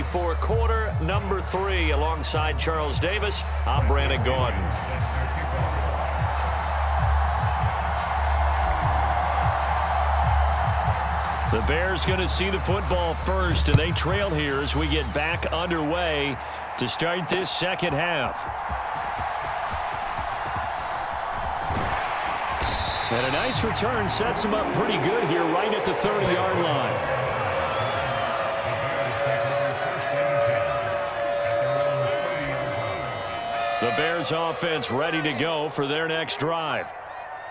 ready for quarter number 3. Alongside Charles Davis, I'm Brandon Gordon. The Bears going to see the football first, and they trail here as we get back underway to start this second half. And a nice return sets him up pretty good here right at the 30-yard line. The Bears offense ready to go for their next drive.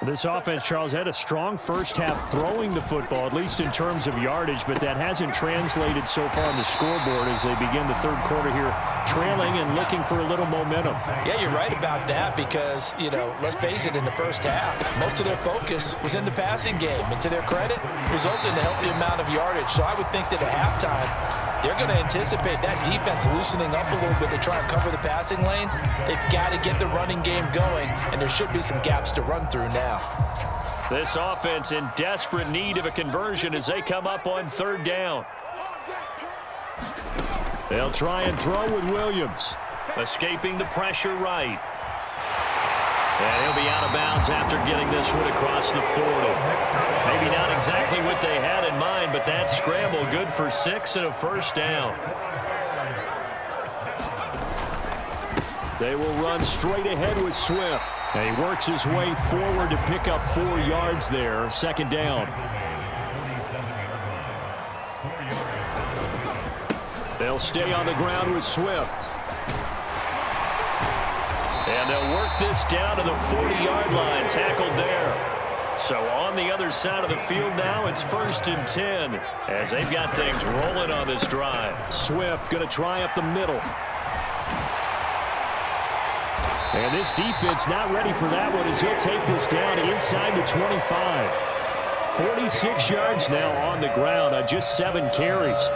This offense, Charles, had a strong first half throwing the football, at least in terms of yardage, but that hasn't translated so far on the scoreboard as they begin the third quarter here, trailing and looking for a little momentum. Yeah, you're right about that because, let's face it, in the first half, most of their focus was in the passing game. And to their credit, resulted in a healthy amount of yardage. So I would think that at halftime, they're going to anticipate that defense loosening up a little bit to try and cover the passing lanes. They've got to get the running game going, and there should be some gaps to run through now. This offense in desperate need of a conversion as they come up on third down. They'll try and throw with Williams. Escaping the pressure right. And he'll be out of bounds after getting this one across the 40. Maybe not exactly what they had in mind, but that scramble good for 6 and a first down. They will run straight ahead with Swift. And he works his way forward to pick up 4 yards there. Second down. They'll stay on the ground with Swift. And they'll work this down to the 40-yard line, tackled there. So on the other side of the field now, it's 1st and 10 as they've got things rolling on this drive. Swift going to try up the middle. And this defense not ready for that one as he'll take this down inside the 25. 46 yards now on the ground on just 7 carries.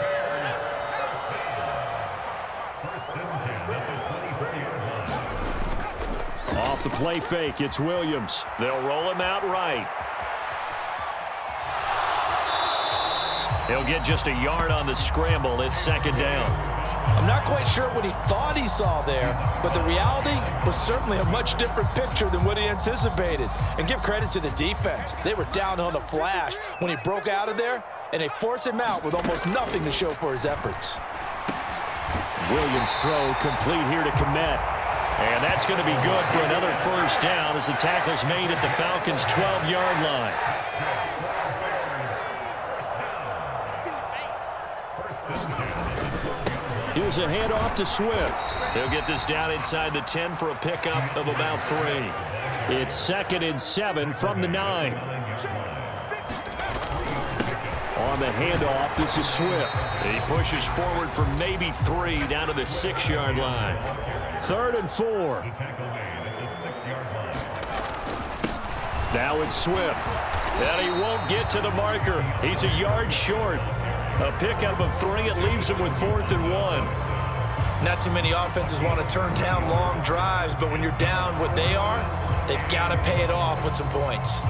Off the play fake, it's Williams. They'll roll him out right. He'll get just a yard on the scramble. It's second down. I'm not quite sure what he thought he saw there, but the reality was certainly a much different picture than what he anticipated. And give credit to the defense. They were down on the flash when he broke out of there, and they forced him out with almost nothing to show for his efforts. Williams' throw complete here to Komet. And that's going to be good for another first down as the tackle's made at the Falcons' 12-yard line. Here's a handoff to Swift. He'll get this down inside the 10 for a pickup of about 3. It's 2nd and 7 from the 9. On the handoff, this is Swift. He pushes forward for maybe 3 down to the 6-yard line. 3rd and 4. Now it's Swift. And he won't get to the marker. He's a yard short. A pickup of 3. It leaves him with 4th and 1. Not too many offenses want to turn down long drives, but when you're down what they are, they've got to pay it off with some points.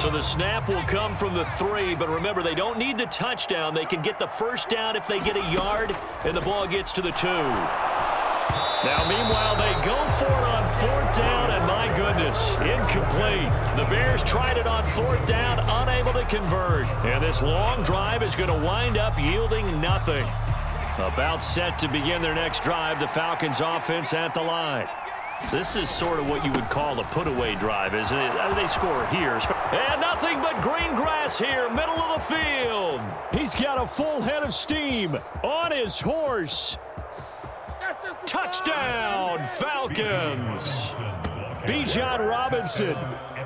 So the snap will come from the 3, but remember, they don't need the touchdown. They can get the first down if they get a yard, and the ball gets to the 2. Now, meanwhile, they go for it on 4th down, and my goodness, incomplete. The Bears tried it on 4th down, unable to convert. And this long drive is going to wind up yielding nothing. About set to begin their next drive, the Falcons offense at the line. This is sort of what you would call a put-away drive, isn't it? They score here. And nothing but green grass here, middle of the field. He's got a full head of steam on his horse. Touchdown, Falcons. Bijan Robinson,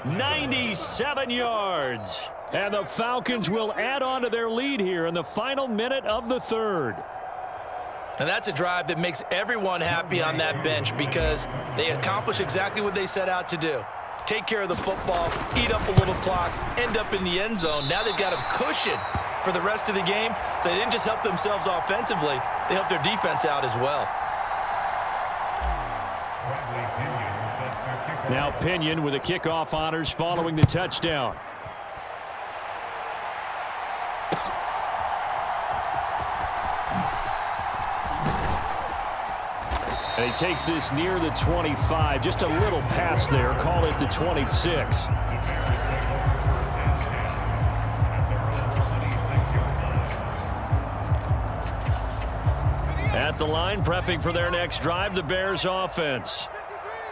97 yards. And the Falcons will add on to their lead here in the final minute of the 3rd. And that's a drive that makes everyone happy on that bench because they accomplish exactly what they set out to do. Take care of the football, eat up a little clock, end up in the end zone. Now they've got a cushion for the rest of the game. So they didn't just help themselves offensively, they helped their defense out as well. Now Pinion with the kickoff honors following the touchdown. And he takes this near the 25. Just a little pass there. Call it the 26. At the line, prepping for their next drive, the Bears offense.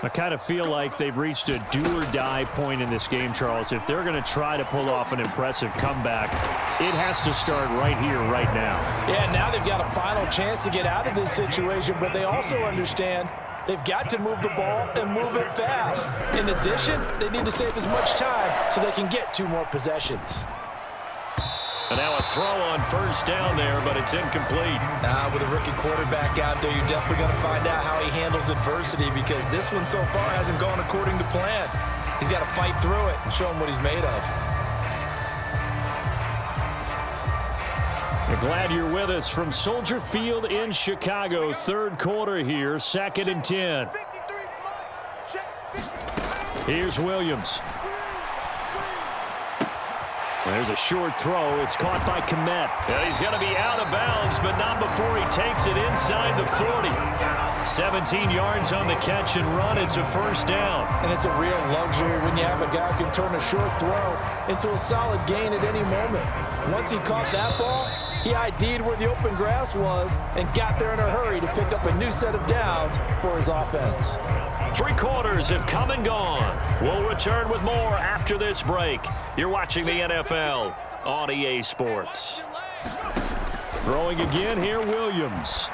I kind of feel like they've reached a do-or-die point in this game, Charles. If they're going to try to pull off an impressive comeback, it has to start right here, right now. Yeah, now they've got a final chance to get out of this situation, but they also understand they've got to move the ball and move it fast. In addition, they need to save as much time so they can get 2 more possessions. And now a throw on first down there, but it's incomplete. With a rookie quarterback out there, you're definitely going to find out how he handles adversity, because this one so far hasn't gone according to plan. He's got to fight through it and show him what he's made of. We're glad you're with us from Soldier Field in Chicago. Third quarter here, 2nd and 10. Here's Williams. There's a short throw. It's caught by QUITTT. Yeah, he's going to be out of bounds, but not before he takes it inside the 40. 17 yards on the catch and run. It's a first down. And it's a real luxury when you have a guy who can turn a short throw into a solid gain at any moment. Once he caught that ball, he ID'd where the open grass was and got there in a hurry to pick up a new set of downs for his offense. 3 quarters have come and gone. We'll return with more after this break. You're watching the NFL on EA Sports. Throwing again here, Williams.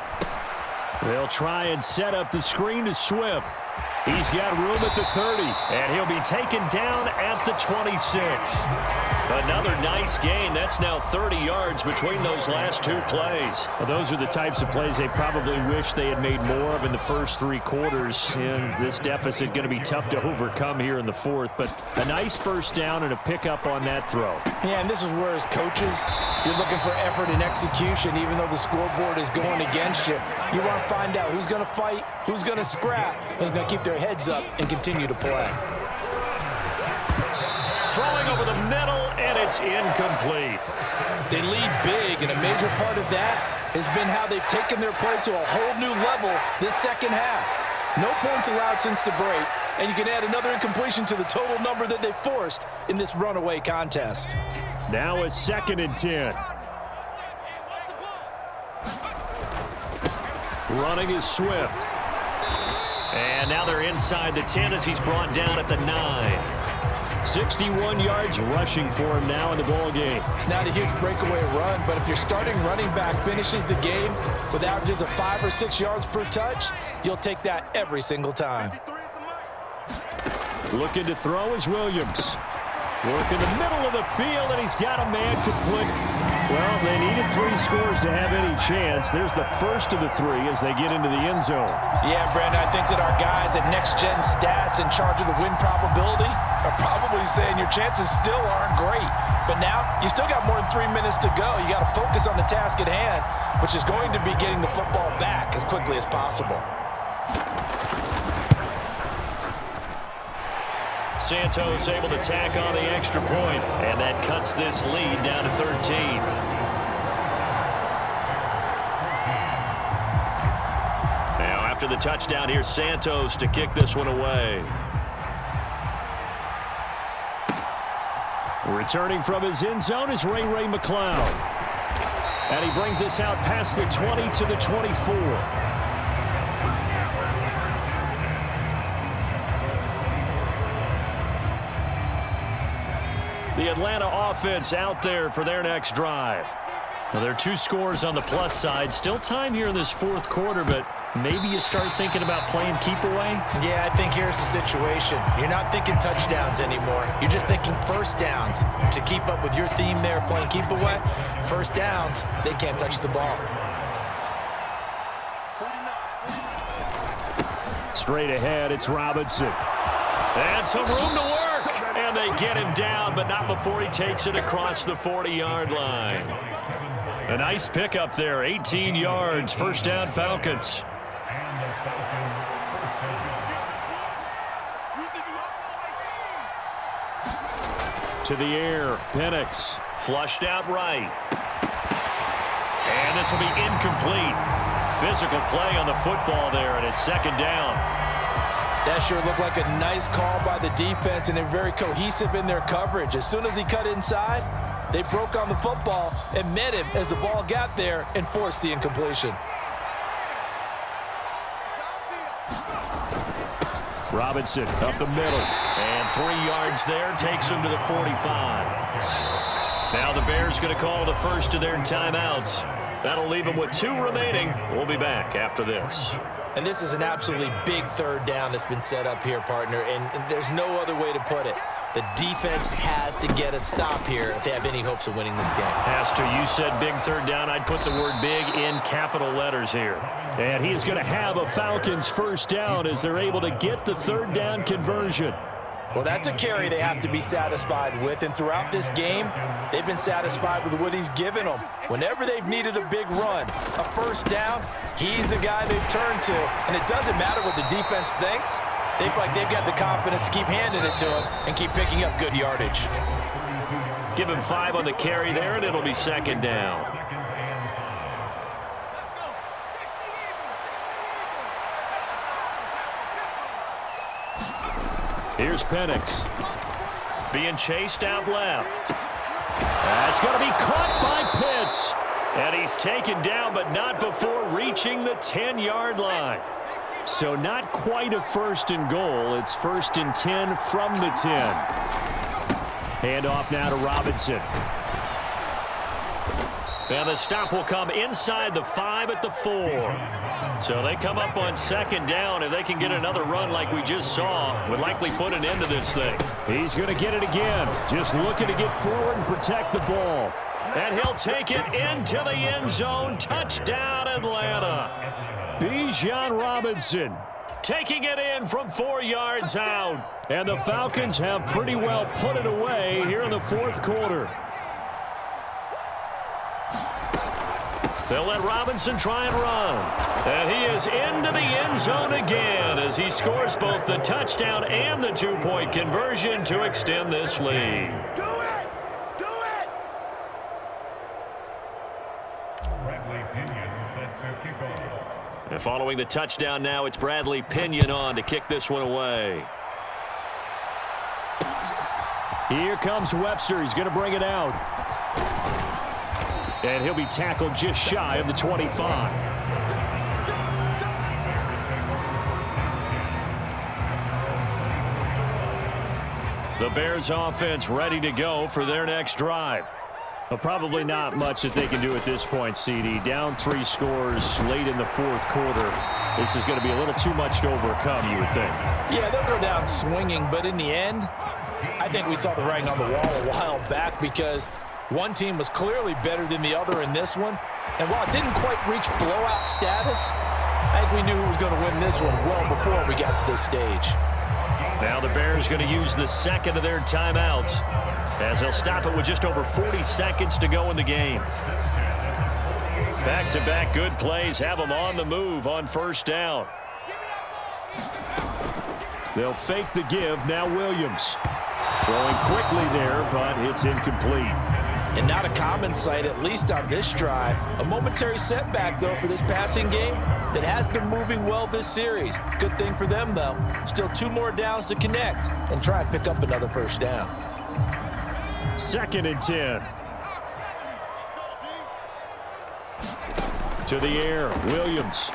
They'll try and set up the screen to Swift. He's got room at the 30, and he'll be taken down at the 26. Another nice gain. That's now 30 yards between those last 2 plays. Well, those are the types of plays they probably wish they had made more of in the first 3 quarters. And this deficit going to be tough to overcome here in the 4th. But a nice first down and a pickup on that throw. Yeah, and this is where, as coaches, you're looking for effort and execution, even though the scoreboard is going against you. You want to find out who's going to fight, who's going to scrap, who's going to keep their heads up and continue to play. Throwing over the middle, and it's incomplete. They lead big, and a major part of that has been how they've taken their play to a whole new level this second half. No points allowed since the break, and you can add another incompletion to the total number that they forced in this runaway contest. Now a 2nd and 10. Running is Swift. And now they're inside the 10 as he's brought down at the 9. 61 yards rushing for him now in the ball game. It's not a huge breakaway run, but if your starting running back finishes the game with averages of 5 or 6 yards per touch, you'll take that every single time. Looking to throw is Williams. Work in the middle of the field, and he's got a man complete. Well, they needed 3 scores to have any chance. There's the first of the 3 as they get into the end zone. Yeah, Brandon, I think that our guys at Next Gen Stats in charge of the win probability are probably saying your chances still aren't great. But now you still got more than 3 minutes to go. You got to focus on the task at hand, which is going to be getting the football back as quickly as possible. Santos able to tack on the extra point, and that cuts this lead down to 13. Now after the touchdown, here's Santos to kick this one away. Returning from his end zone is Ray McCloud. And he brings us out past the 20 to the 24. The Atlanta offense out there for their next drive. Well, there are 2 scores on the plus side. Still time here in this 4th quarter, but maybe you start thinking about playing keep away? Yeah, I think here's the situation. You're not thinking touchdowns anymore. You're just thinking first downs. To keep up with your theme there, playing keep away, first downs, they can't touch the ball. Straight ahead, it's Robinson. And some room to work. And they get him down, but not before he takes it across the 40-yard line. A nice pickup there, 18 yards, first down Falcons. To the air, Penix, flushed out right. And this will be incomplete. physical play on the football there, and it's second down. That sure looked like a nice call by the defense, and they're very cohesive in their coverage. As soon as he cut inside, they broke on the football and met him as the ball got there and forced the incompletion. Robinson up the middle, and 3 yards there, takes him to the 45. Now the Bears going to call the first of their timeouts. That'll leave them with 2 remaining. We'll be back after this. And this is an absolutely big third down that's been set up here, partner, and there's no other way to put it. The defense has to get a stop here if they have any hopes of winning this game. Has to. You said big third down. I'd put the word big in capital letters here. And he is going to have a Falcons first down as they're able to get the third down conversion. Well, that's a carry they have to be satisfied with, and throughout this game, they've been satisfied with what he's given them. Whenever they've needed a big run, a first down, he's the guy they've turned to, and it doesn't matter what the defense thinks. They feel like they've got the confidence to keep handing it to him and keep picking up good yardage. Give him 5 on the carry there, and it'll be second down. Here's Penix. Being chased out left. That's going to be caught by Pitts. And he's taken down, but not before reaching the 10-yard line. So not quite a first and goal. It's first and 10 from the 10. Handoff now to Robinson. And the stop will come inside the 5 at the 4. So they come up on second down. If they can get another run like we just saw, would likely put an end to this thing. He's going to get it again. Just looking to get forward and protect the ball. And he'll take it into the end zone. Touchdown, Atlanta. Bijan Robinson taking it in from 4 yards out. And the Falcons have pretty well put it away here in the fourth quarter. They'll let Robinson try and run. And he is into the end zone again as he scores both the touchdown and the 2-point conversion to extend this lead. And following the touchdown now, it's Bradley Pinion on to kick this one away. Here comes Webster. He's going to bring it out. And he'll be tackled just shy of the 25. The Bears offense ready to go for their next drive. Well, probably not much that they can do at this point, CD. Down 3 scores late in the fourth quarter. This is going to be a little too much to overcome, you would think. Yeah, they'll go down swinging, but in the end, I think we saw the writing on the wall a while back because one team was clearly better than the other in this one. And while it didn't quite reach blowout status, I think we knew who was going to win this one well before we got to this stage. Now the Bears going to use the second of their timeouts as they'll stop it with just over 40 seconds to go in the game. Back-to-back good plays have them on the move on first down. They'll fake the give. Now Williams. Throwing quickly there, but it's incomplete. And not a common sight, at least on this drive. A momentary setback, though, for this passing game that has been moving well this series. Good thing for them, though. Still 2 more downs to connect and try and pick up another first down. Second and 10. To the air, Williams.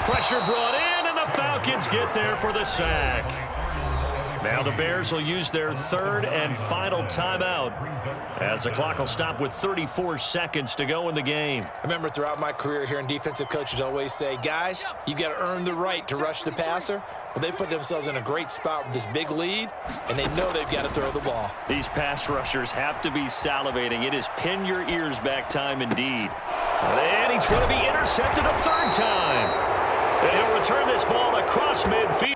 Pressure brought in, and the Falcons get there for the sack. Now the Bears will use their third and final timeout as the clock will stop with 34 seconds to go in the game. I remember throughout my career hearing defensive coaches always say, guys, you got to earn the right to rush the passer. Well, they put themselves in a great spot with this big lead, and they know they've got to throw the ball. These pass rushers have to be salivating. It is pin your ears back time indeed. And he's going to be intercepted a third time. And he'll return this ball across midfield.